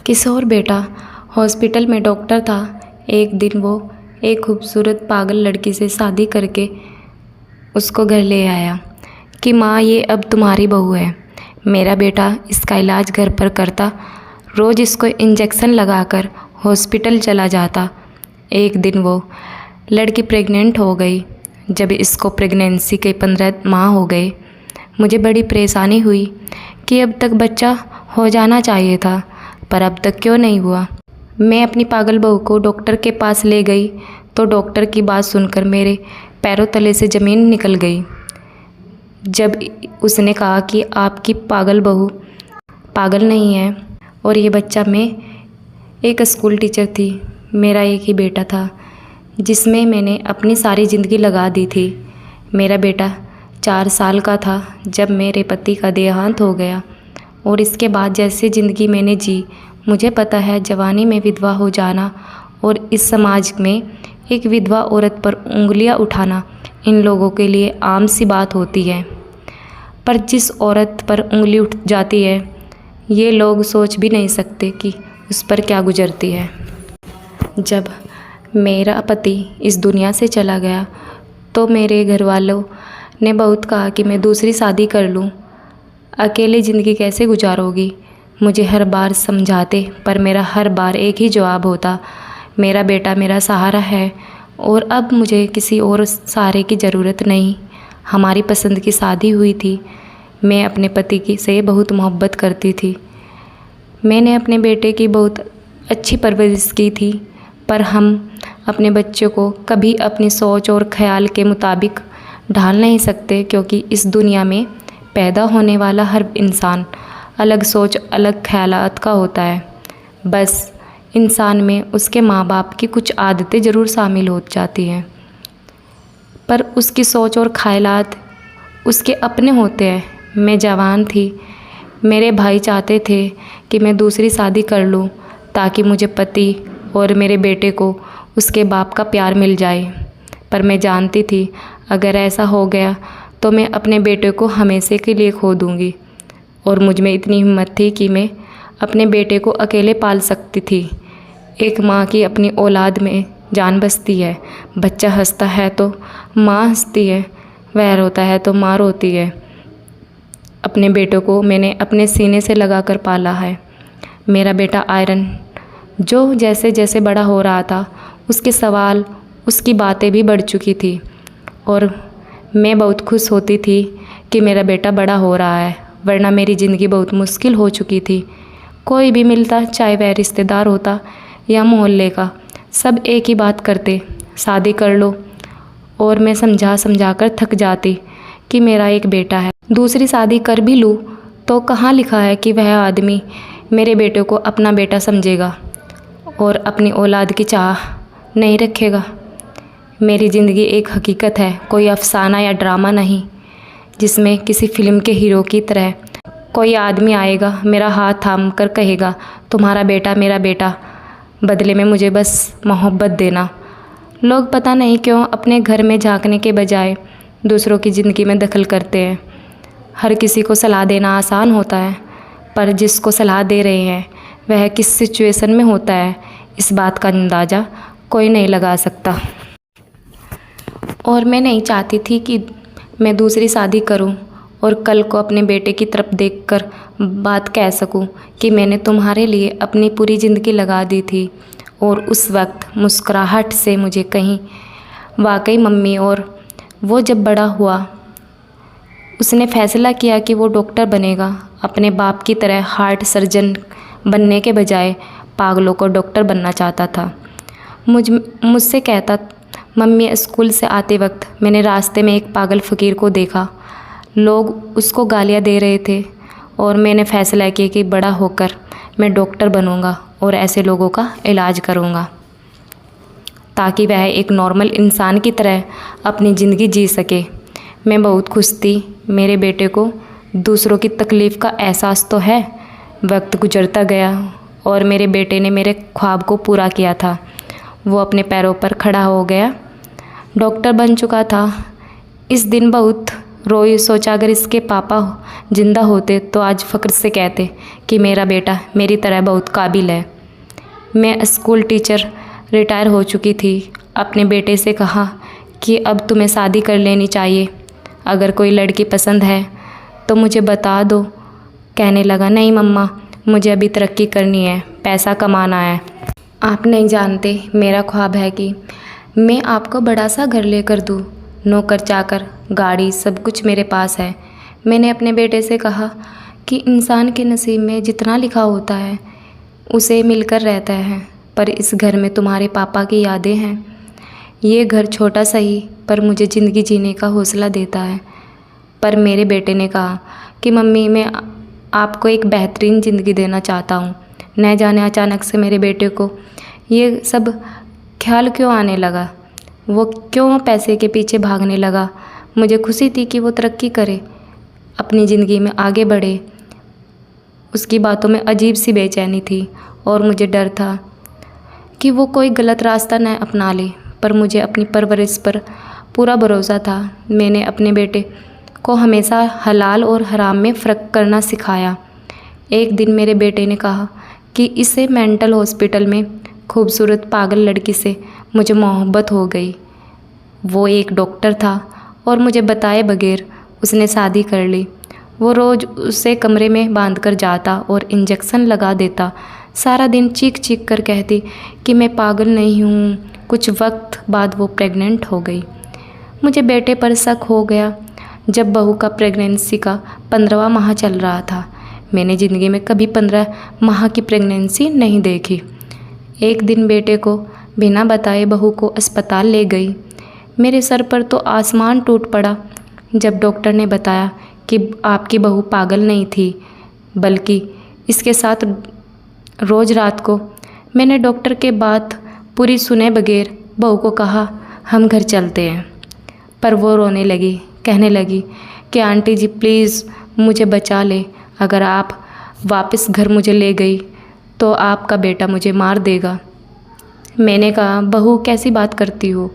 किशोर बेटा हॉस्पिटल में डॉक्टर था। एक दिन वो एक खूबसूरत पागल लड़की से शादी करके उसको घर ले आया कि माँ ये अब तुम्हारी बहू है। मेरा बेटा इसका इलाज घर पर करता, रोज़ इसको इंजेक्शन लगाकर हॉस्पिटल चला जाता। एक दिन वो लड़की प्रेग्नेंट हो गई। जब इसको प्रेगनेंसी के 15 माह हो गए, मुझे बड़ी परेशानी हुई कि अब तक बच्चा हो जाना चाहिए था, पर अब तक क्यों नहीं हुआ। मैं अपनी पागल बहू को डॉक्टर के पास ले गई तो डॉक्टर की बात सुनकर मेरे पैरों तले से ज़मीन निकल गई। जब उसने कहा कि आपकी पागल बहू पागल नहीं है और ये बच्चा, मैं एक स्कूल टीचर थी, मेरा एक ही बेटा था जिसमें मैंने अपनी सारी ज़िंदगी लगा दी थी। मेरा बेटा 4 साल का था जब मेरे पति का देहांत हो गया और इसके बाद जैसे ज़िंदगी मैंने जी, मुझे पता है जवानी में विधवा हो जाना और इस समाज में एक विधवा औरत पर उंगलियां उठाना इन लोगों के लिए आम सी बात होती है। पर जिस औरत पर उंगली उठ जाती है, ये लोग सोच भी नहीं सकते कि उस पर क्या गुजरती है। जब मेरा पति इस दुनिया से चला गया तो मेरे घर वालों ने बहुत कहा कि मैं दूसरी शादी कर लूं, अकेली ज़िंदगी कैसे गुजारोगी। मुझे हर बार समझाते, पर मेरा हर बार एक ही जवाब होता, मेरा बेटा मेरा सहारा है और अब मुझे किसी और सहारे की ज़रूरत नहीं। हमारी पसंद की शादी हुई थी। मैं अपने पति की से बहुत मोहब्बत करती थी। मैंने अपने बेटे की बहुत अच्छी परवरिश की थी, पर हम अपने बच्चों को कभी अपनी सोच और ख्याल के मुताबिक ढाल नहीं सकते, क्योंकि इस दुनिया में पैदा होने वाला हर इंसान अलग सोच अलग ख्यालात का होता है। बस इंसान में उसके माँ बाप की कुछ आदतें ज़रूर शामिल हो जाती हैं, पर उसकी सोच और ख्यालात उसके अपने होते हैं। मैं जवान थी, मेरे भाई चाहते थे कि मैं दूसरी शादी कर लूं ताकि मुझे पति और मेरे बेटे को उसके बाप का प्यार मिल जाए, पर मैं जानती थी अगर ऐसा हो गया तो मैं अपने बेटे को हमेशा के लिए खो दूंगी। और मुझ में इतनी हिम्मत थी कि मैं अपने बेटे को अकेले पाल सकती थी। एक माँ की अपनी औलाद में जान बसती है। बच्चा हंसता है तो माँ हंसती है, वह रोता है तो माँ रोती है। अपने बेटों को मैंने अपने सीने से लगा कर पाला है। मेरा बेटा आयरन जो जैसे जैसे बड़ा हो रहा था, उसके सवाल उसकी बातें भी बढ़ चुकी थी और मैं बहुत खुश होती थी कि मेरा बेटा बड़ा हो रहा है, वरना मेरी ज़िंदगी बहुत मुश्किल हो चुकी थी। कोई भी मिलता, चाहे वह रिश्तेदार होता या मोहल्ले का, सब एक ही बात करते, शादी कर लो। और मैं समझा कर थक जाती कि मेरा एक बेटा है। दूसरी शादी कर भी लूँ तो कहाँ लिखा है कि वह आदमी मेरे बेटे को अपना बेटा समझेगा और अपनी औलाद की चाह नहीं रखेगा। मेरी ज़िंदगी एक हकीकत है, कोई अफसाना या ड्रामा नहीं, जिसमें किसी फिल्म के हीरो की तरह कोई आदमी आएगा, मेरा हाथ थाम कर कहेगा तुम्हारा बेटा मेरा बेटा, बदले में मुझे बस मोहब्बत देना। लोग पता नहीं क्यों अपने घर में झांकने के बजाय दूसरों की ज़िंदगी में दखल करते हैं। हर किसी को सलाह देना आसान होता है, पर जिसको सलाह दे रहे हैं वह किस सिचुएशन में होता है, इस बात का अंदाज़ा कोई नहीं लगा सकता। और मैं नहीं चाहती थी कि मैं दूसरी शादी करूं और कल को अपने बेटे की तरफ देखकर बात कह सकूं कि मैंने तुम्हारे लिए अपनी पूरी ज़िंदगी लगा दी थी। और उस वक्त मुस्कुराहट से मुझे कहीं वाकई मम्मी, और वो जब बड़ा हुआ उसने फ़ैसला किया कि वो डॉक्टर बनेगा। अपने बाप की तरह हार्ट सर्जन बनने के बजाय पागलों को डॉक्टर बनना चाहता था। मुझसे कहता, मम्मी स्कूल से आते वक्त मैंने रास्ते में एक पागल फ़कीर को देखा, लोग उसको गालियाँ दे रहे थे और मैंने फ़ैसला किया कि बड़ा होकर मैं डॉक्टर बनूंगा और ऐसे लोगों का इलाज करूंगा ताकि वह एक नॉर्मल इंसान की तरह अपनी ज़िंदगी जी सके। मैं बहुत खुश थी। मेरे बेटे को दूसरों की तकलीफ़ का एहसास तो है। वक्त गुजरता गया और मेरे बेटे ने मेरे ख्वाब को पूरा किया था। वो अपने पैरों पर खड़ा हो गया, डॉक्टर बन चुका था। इस दिन बहुत रोई, सोचा अगर इसके पापा जिंदा होते तो आज फ़ख्र से कहते कि मेरा बेटा मेरी तरह बहुत काबिल है। मैं स्कूल टीचर रिटायर हो चुकी थी। अपने बेटे से कहा कि अब तुम्हें शादी कर लेनी चाहिए, अगर कोई लड़की पसंद है तो मुझे बता दो। कहने लगा, नहीं मम्मा, मुझे अभी तरक्की करनी है, पैसा कमाना है। आप नहीं जानते मेरा ख्वाब है कि मैं आपको बड़ा सा घर लेकर दूँ, नौकर चाकर, गाड़ी, सब कुछ मेरे पास है। मैंने अपने बेटे से कहा कि इंसान के नसीब में जितना लिखा होता है उसे मिलकर रहता है, पर इस घर में तुम्हारे पापा की यादें हैं। ये घर छोटा सही पर मुझे ज़िंदगी जीने का हौसला देता है। पर मेरे बेटे ने कहा कि मम्मी, मैं आपको एक बेहतरीन ज़िंदगी देना चाहता हूँ। न जाने अचानक से मेरे बेटे को ये सब ख्याल क्यों आने लगा, वो क्यों पैसे के पीछे भागने लगा। मुझे खुशी थी कि वो तरक्की करे, अपनी ज़िंदगी में आगे बढ़े। उसकी बातों में अजीब सी बेचैनी थी और मुझे डर था कि वो कोई गलत रास्ता न अपना ले, पर मुझे अपनी परवरिश पर पूरा भरोसा था। मैंने अपने बेटे को हमेशा हलाल और हराम में फ़र्क करना सिखाया। एक दिन मेरे बेटे ने कहा कि इसे मेंटल हॉस्पिटल में खूबसूरत पागल लड़की से मुझे मोहब्बत हो गई। वो एक डॉक्टर था और मुझे बताए बगैर उसने शादी कर ली। वो रोज़ उसे कमरे में बांध कर जाता और इंजेक्शन लगा देता। सारा दिन चीख चीख कर कहती कि मैं पागल नहीं हूँ। कुछ वक्त बाद वो प्रेग्नेंट हो गई। मुझे बेटे पर शक हो गया जब बहू का प्रेगनेंसी का 15वां माह चल रहा था। मैंने ज़िंदगी में कभी 15 माह की प्रेगनेंसी नहीं देखी। एक दिन बेटे को बिना बताए बहू को अस्पताल ले गई। मेरे सर पर तो आसमान टूट पड़ा जब डॉक्टर ने बताया कि आपकी बहू पागल नहीं थी, बल्कि इसके साथ रोज़ रात को। मैंने डॉक्टर के बात पूरी सुने बगैर बहू को कहा, हम घर चलते हैं। पर वो रोने लगी, कहने लगी कि आंटी जी प्लीज़ मुझे बचा ले, अगर आप वापस घर मुझे ले गई तो आपका बेटा मुझे मार देगा। मैंने कहा, बहू कैसी बात करती हो,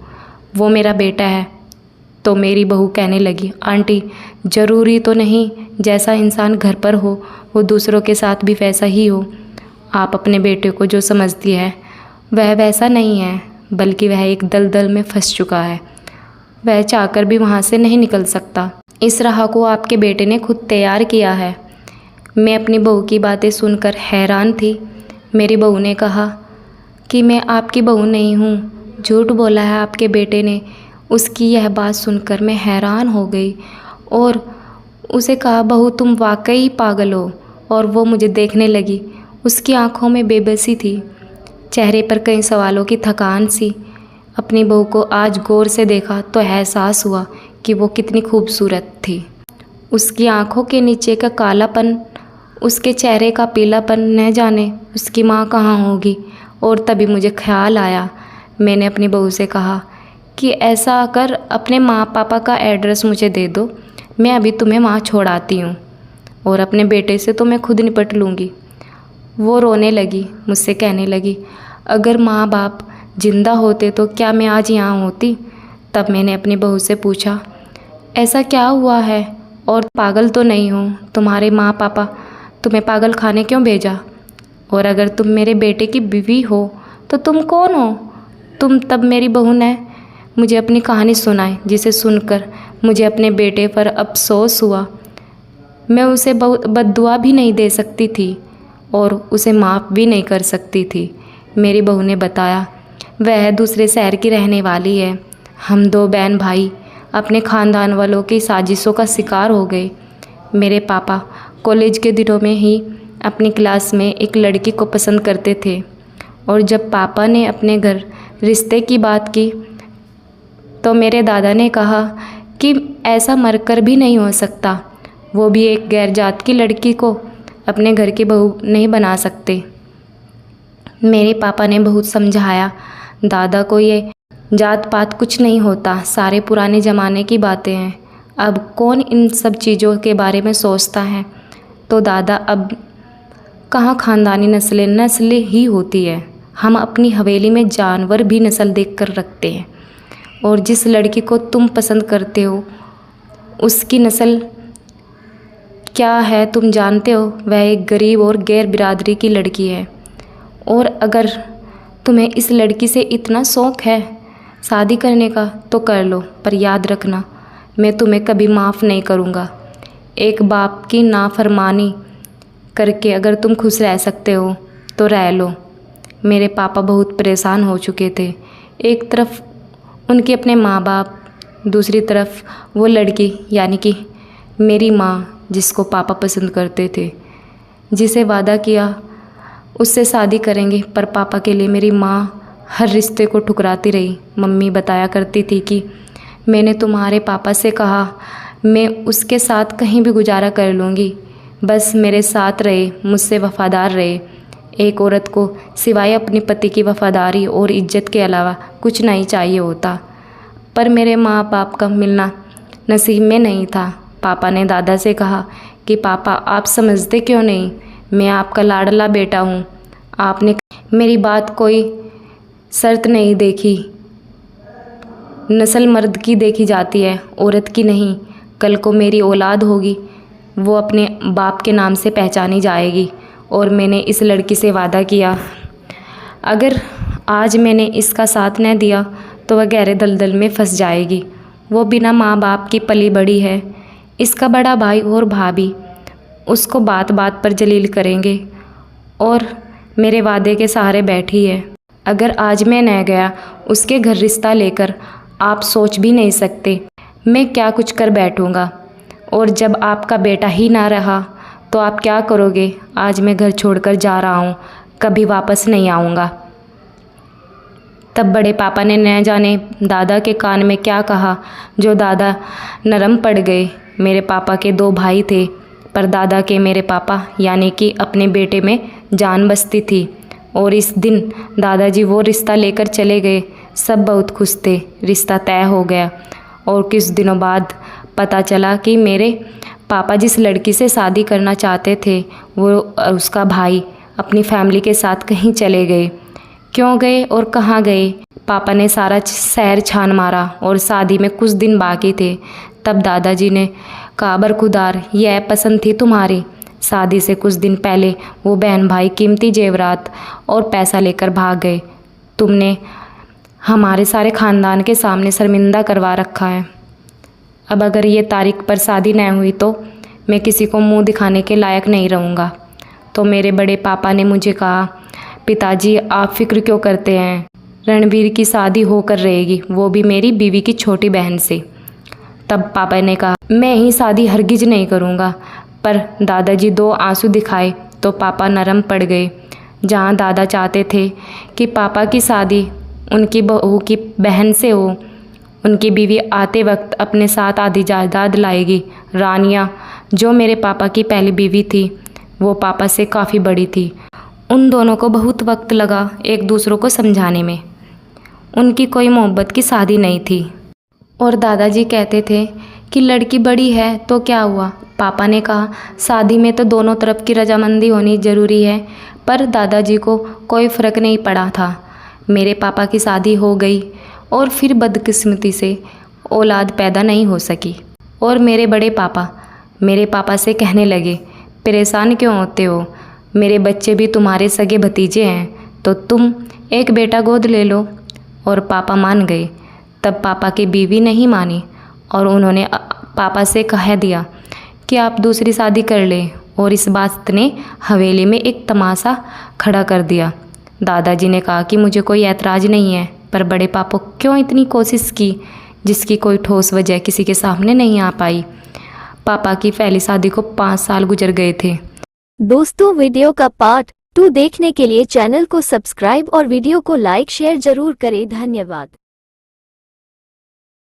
वो मेरा बेटा है। तो मेरी बहू कहने लगी, आंटी ज़रूरी तो नहीं जैसा इंसान घर पर हो वो दूसरों के साथ भी वैसा ही हो। आप अपने बेटे को जो समझती है वह वैसा नहीं है, बल्कि वह एक दलदल में फंस चुका है। वह चाहकर भी वहाँ से नहीं निकल सकता। इस राह को आपके बेटे ने खुद तैयार किया है। मैं अपनी बहू की बातें सुनकर हैरान थी। मेरी बहू ने कहा कि मैं आपकी बहू नहीं हूँ, झूठ बोला है आपके बेटे ने। उसकी यह बात सुनकर मैं हैरान हो गई और उसे कहा, बहू तुम वाकई पागल हो। और वो मुझे देखने लगी। उसकी आंखों में बेबसी थी, चेहरे पर कई सवालों की थकान सी। अपनी बहू को आज गौर से देखा तो एहसास हुआ कि वो कितनी खूबसूरत थी। उसकी आंखों के नीचे का कालापन, उसके चेहरे का पीलापन, न जाने उसकी माँ कहाँ होगी। और तभी मुझे ख्याल आया। मैंने अपनी बहू से कहा कि ऐसा कर अपने माँ पापा का एड्रेस मुझे दे दो, मैं अभी तुम्हें वहाँ छोड़ाती हूँ और अपने बेटे से तो मैं खुद निपट लूँगी। वो रोने लगी, मुझसे कहने लगी, अगर माँ बाप जिंदा होते तो क्या मैं आज यहाँ होती। तब मैंने अपनी बहू से पूछा, ऐसा क्या हुआ है और पागल तो नहीं हो, तुम्हारे माँ पापा तुम्हें पागल खाने क्यों भेजा। और अगर तुम मेरे बेटे की बीवी हो तो तुम कौन हो। तब मेरी बहू ने मुझे अपनी कहानी सुनाई, जिसे सुनकर मुझे अपने बेटे पर अफसोस हुआ। मैं उसे बद्दुआ भी नहीं दे सकती थी और उसे माफ़ भी नहीं कर सकती थी। मेरी बहू ने बताया, वह दूसरे शहर की रहने वाली है। हम 2 बहन भाई अपने ख़ानदान वालों की साजिशों का शिकार हो गए। मेरे पापा कॉलेज के दिनों में ही अपनी क्लास में एक लड़की को पसंद करते थे और जब पापा ने अपने घर रिश्ते की बात की तो मेरे दादा ने कहा कि ऐसा मरकर भी नहीं हो सकता, वो भी एक गैर जात की लड़की को अपने घर की बहू नहीं बना सकते। मेरे पापा ने बहुत समझाया दादा को, ये जात पात कुछ नहीं होता, सारे पुराने ज़माने की बातें हैं, अब कौन इन सब चीज़ों के बारे में सोचता है। तो दादा, अब कहाँ ख़ानदानी नस्ल ही होती है, हम अपनी हवेली में जानवर भी नस्ल देख कर रखते हैं। और जिस लड़की को तुम पसंद करते हो उसकी नस्ल क्या है तुम जानते हो? वह एक गरीब और गैर बिरादरी की लड़की है। और अगर तुम्हें इस लड़की से इतना शौक़ है शादी करने का तो कर लो, पर याद रखना मैं तुम्हें कभी माफ़ नहीं करूँगा। एक बाप की नाफरमानी करके अगर तुम खुश रह सकते हो तो रह लो। मेरे पापा बहुत परेशान हो चुके थे। एक तरफ उनके अपने माँ बाप, दूसरी तरफ वो लड़की यानी कि मेरी माँ जिसको पापा पसंद करते थे, जिसे वादा किया उससे शादी करेंगे, पर पापा के लिए मेरी माँ हर रिश्ते को ठुकराती रही। मम्मी बताया करती थी कि मैंने तुम्हारे पापा से कहा मैं उसके साथ कहीं भी गुजारा कर लूँगी, बस मेरे साथ रहे, मुझसे वफ़ादार रहे। एक औरत को सिवाय अपने पति की वफ़ादारी और इज्जत के अलावा कुछ नहीं चाहिए होता, पर मेरे माँ बाप का मिलना नसीब में नहीं था। पापा ने दादा से कहा कि पापा आप समझते क्यों नहीं, मैं आपका लाडला बेटा हूँ, आपने मेरी बात कोई शर्त नहीं देखी। नस्ल मर्द की देखी जाती है, औरत की नहीं। कल को मेरी औलाद होगी, वो अपने बाप के नाम से पहचानी जाएगी। और मैंने इस लड़की से वादा किया, अगर आज मैंने इसका साथ न दिया तो वह गहरे दलदल में फंस जाएगी। वो बिना माँ बाप की पली बड़ी है। इसका बड़ा भाई और भाभी उसको बात बात पर जलील करेंगे और मेरे वादे के सहारे बैठी है। अगर आज मैं न गया उसके घर रिश्ता लेकर, आप सोच भी नहीं सकते मैं क्या कुछ कर बैठूँगा। और जब आपका बेटा ही ना रहा तो आप क्या करोगे? आज मैं घर छोड़कर जा रहा हूँ, कभी वापस नहीं आऊँगा। तब बड़े पापा ने न जाने दादा के कान में क्या कहा, जो दादा नरम पड़ गए। मेरे पापा के 2 भाई थे, पर दादा के मेरे पापा यानी कि अपने बेटे में जान बसती थी। और इस दिन दादाजी वो रिश्ता लेकर चले गए। सब बहुत खुश थे, रिश्ता तय हो गया। और कुछ दिनों बाद पता चला कि मेरे पापा जिस लड़की से शादी करना चाहते थे वो उसका भाई अपनी फैमिली के साथ कहीं चले गए। क्यों गए और कहाँ गए? पापा ने सारा शहर छान मारा और शादी में कुछ दिन बाकी थे। तब दादाजी ने कहा, बरखुदार यह पसंद थी तुम्हारी? शादी से कुछ दिन पहले वो बहन भाई कीमती जेवरात और पैसा लेकर भाग गए। तुमने हमारे सारे ख़ानदान के सामने शर्मिंदा करवा रखा है। अब अगर ये तारीख पर शादी न हुई तो मैं किसी को मुंह दिखाने के लायक नहीं रहूँगा। तो मेरे बड़े पापा ने मुझे कहा, पिताजी आप फिक्र क्यों करते हैं, रणवीर की शादी होकर रहेगी, वो भी मेरी बीवी की छोटी बहन से। तब पापा ने कहा, मैं ही शादी हरगिज नहीं करूँगा। पर दादाजी 2 आंसू दिखाए तो पापा नरम पड़ गए। जहाँ दादा चाहते थे कि पापा की शादी उनकी बहू की बहन से हो, उनकी बीवी आते वक्त अपने साथ आधी जायदाद लाएगी। रानिया जो मेरे पापा की पहली बीवी थी वो पापा से काफ़ी बड़ी थी। उन दोनों को बहुत वक्त लगा एक दूसरों को समझाने में। उनकी कोई मोहब्बत की शादी नहीं थी। और दादाजी कहते थे कि लड़की बड़ी है तो क्या हुआ। पापा ने कहा, शादी में तो दोनों तरफ की रजामंदी होनी ज़रूरी है। पर दादाजी को कोई फ़र्क नहीं पड़ा था। मेरे पापा की शादी हो गई और फिर बदकिस्मती से औलाद पैदा नहीं हो सकी। और मेरे बड़े पापा मेरे पापा से कहने लगे, परेशान क्यों होते हो, मेरे बच्चे भी तुम्हारे सगे भतीजे हैं, तो तुम एक बेटा गोद ले लो। और पापा मान गए। तब पापा की बीवी नहीं मानी और उन्होंने पापा से कह दिया कि आप दूसरी शादी कर लें। और इस बात ने हवेली में एक तमाशा खड़ा कर दिया। दादाजी ने कहा कि मुझे कोई ऐतराज़ नहीं है, पर बड़े पापा क्यों इतनी कोशिश की जिसकी कोई ठोस वजह किसी के सामने नहीं आ पाई। पापा की पहली शादी को 5 साल गुजर गए थे। दोस्तों, वीडियो का पार्ट 2 देखने के लिए चैनल को सब्सक्राइब और वीडियो को लाइक शेयर जरूर करें। धन्यवाद।